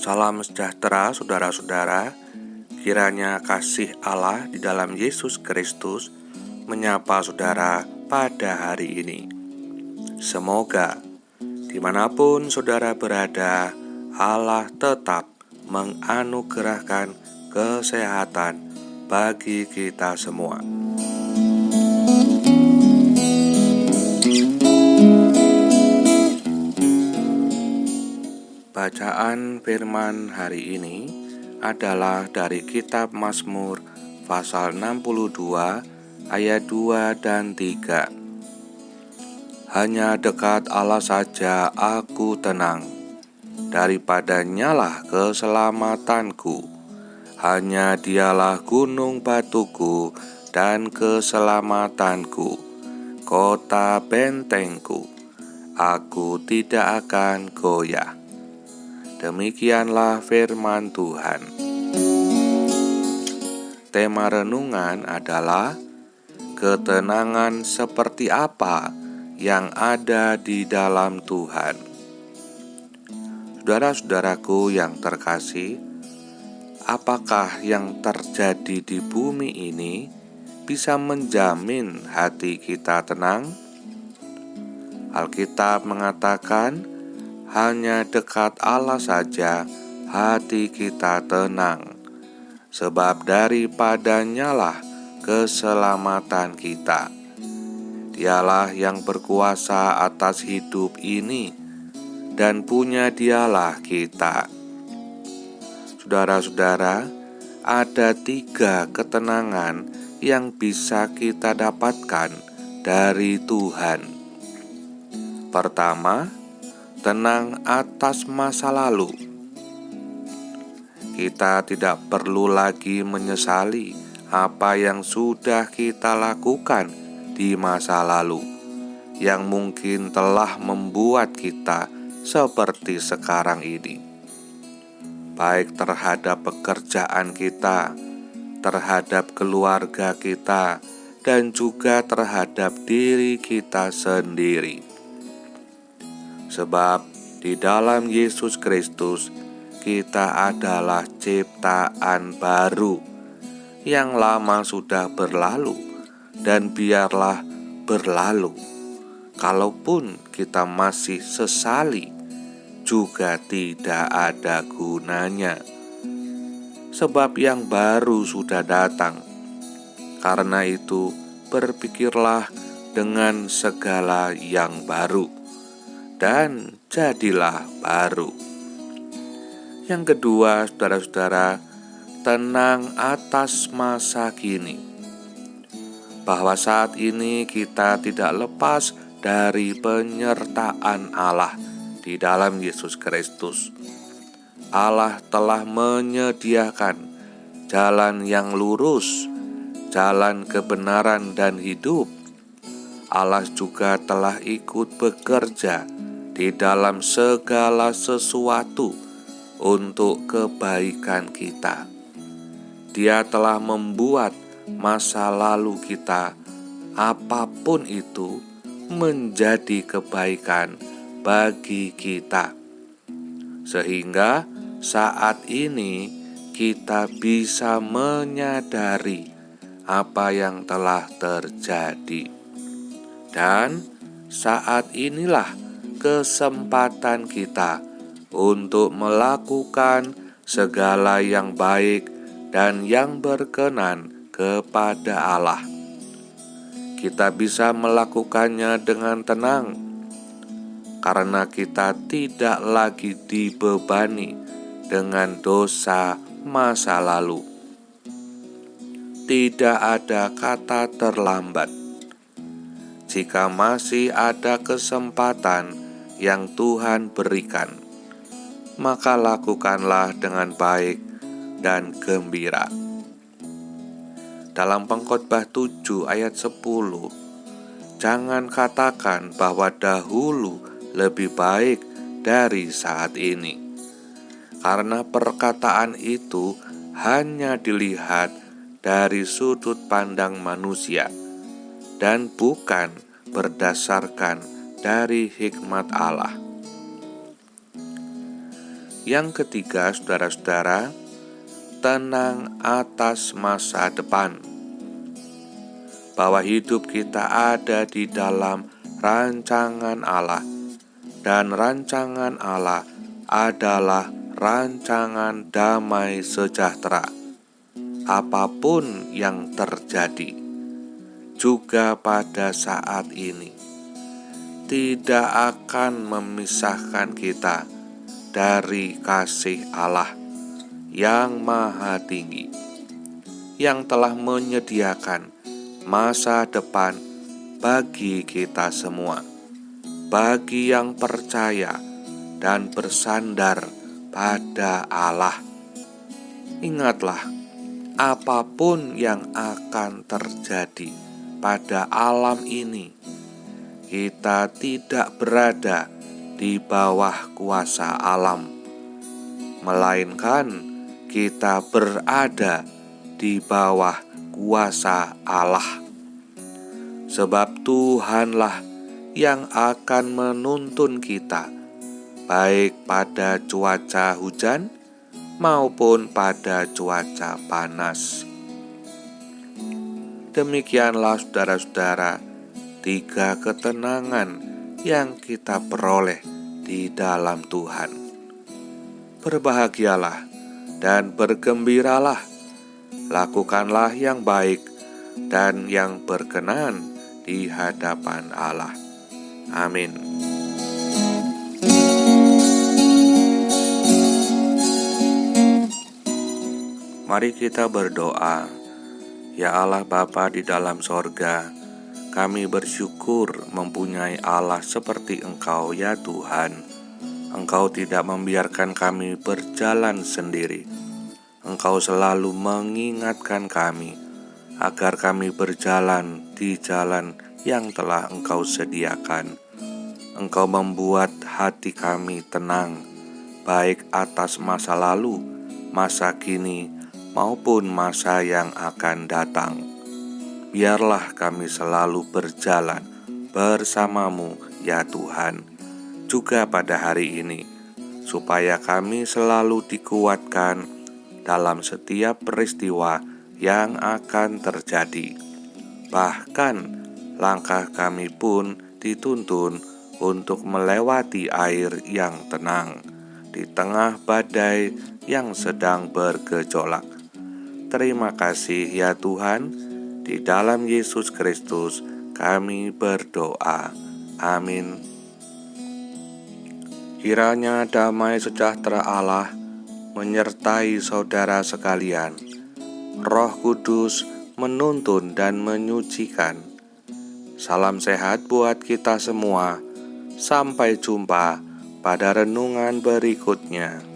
Salam sejahtera saudara-saudara, kiranya kasih Allah di dalam Yesus Kristus menyapa saudara pada hari ini. Semoga dimanapun saudara berada, Allah tetap menganugerahkan kesehatan bagi kita semua. Bacaan firman hari ini adalah dari kitab Mazmur pasal 62 ayat 2 dan 3. Hanya dekat Allah saja aku tenang, daripadanya lah keselamatanku. Hanya dialah gunung batuku dan keselamatanku, kota bentengku. Aku tidak akan goyah. Demikianlah firman Tuhan. Tema renungan adalah ketenangan seperti apa yang ada di dalam Tuhan. Saudara-saudaraku yang terkasih, apakah yang terjadi di bumi ini bisa menjamin hati kita tenang? Alkitab mengatakan, hanya dekat Allah saja hati kita tenang, sebab daripadanya lah keselamatan kita. Dialah yang berkuasa atas hidup ini, dan punya dialah kita. Saudara-saudara, ada 3 ketenangan yang bisa kita dapatkan dari Tuhan. Pertama, tenang atas masa lalu. Kita tidak perlu lagi menyesali apa yang sudah kita lakukan di masa lalu, yang mungkin telah membuat kita seperti sekarang ini. Baik terhadap pekerjaan kita, terhadap keluarga kita, dan juga terhadap diri kita sendiri. Sebab di dalam Yesus Kristus kita adalah ciptaan baru. Yang lama sudah berlalu, dan biarlah berlalu. Kalaupun kita masih sesali, juga tidak ada gunanya. Sebab yang baru sudah datang. Karena itu berpikirlah dengan segala yang baru, dan jadilah baru. Yang kedua, saudara-saudara, tenang atas masa kini. Bahwa saat ini kita tidak lepas dari penyertaan Allah di dalam Yesus Kristus. Allah telah menyediakan jalan yang lurus, jalan kebenaran dan hidup. Allah juga telah ikut bekerja di dalam segala sesuatu untuk kebaikan kita. Dia telah membuat masa lalu kita, apapun itu, menjadi kebaikan bagi kita. Sehingga saat ini kita bisa menyadari apa yang telah terjadi. Dan saat inilah kesempatan kita untuk melakukan segala yang baik dan yang berkenan kepada Allah. Kita bisa melakukannya dengan tenang, karena kita tidak lagi dibebani dengan dosa masa lalu. Tidak ada kata terlambat. Jika masih ada kesempatan yang Tuhan berikan, maka lakukanlah dengan baik dan gembira. Dalam Pengkhotbah 7 ayat 10, jangan katakan bahwa dahulu lebih baik dari saat ini, karena perkataan itu hanya dilihat dari sudut pandang manusia dan bukan berdasarkan dari hikmat Allah. Yang ketiga, saudara-saudara, tenang atas masa depan. Bahwa hidup kita ada di dalam rancangan Allah, dan rancangan Allah adalah rancangan damai sejahtera. Apapun yang terjadi, juga pada saat ini, tidak akan memisahkan kita dari kasih Allah yang maha tinggi, yang telah menyediakan masa depan bagi kita semua, bagi yang percaya dan bersandar pada Allah. Ingatlah, apapun yang akan terjadi pada alam ini, kita tidak berada di bawah kuasa alam, melainkan kita berada di bawah kuasa Allah. Sebab Tuhanlah yang akan menuntun kita, baik pada cuaca hujan maupun pada cuaca panas. Demikianlah saudara-saudara, 3 ketenangan yang kita peroleh di dalam Tuhan. Berbahagialah dan bergembiralah, lakukanlah yang baik dan yang berkenan di hadapan Allah. Amin. Mari kita berdoa. Ya Allah Bapa di dalam sorga, kami bersyukur mempunyai Allah seperti Engkau ya Tuhan. Engkau tidak membiarkan kami berjalan sendiri. Engkau selalu mengingatkan kami agar kami berjalan di jalan yang telah Engkau sediakan. Engkau membuat hati kami tenang, baik atas masa lalu, masa kini, maupun masa yang akan datang. Biarlah kami selalu berjalan bersama-Mu ya Tuhan, juga pada hari ini, supaya kami selalu dikuatkan dalam setiap peristiwa yang akan terjadi. Bahkan langkah kami pun dituntun untuk melewati air yang tenang di tengah badai yang sedang bergejolak. Terima kasih ya Tuhan. Di dalam Yesus Kristus kami berdoa. Amin. Kiranya damai sejahtera Allah menyertai saudara sekalian. Roh Kudus menuntun dan menyucikan. Salam sehat buat kita semua. Sampai jumpa pada renungan berikutnya.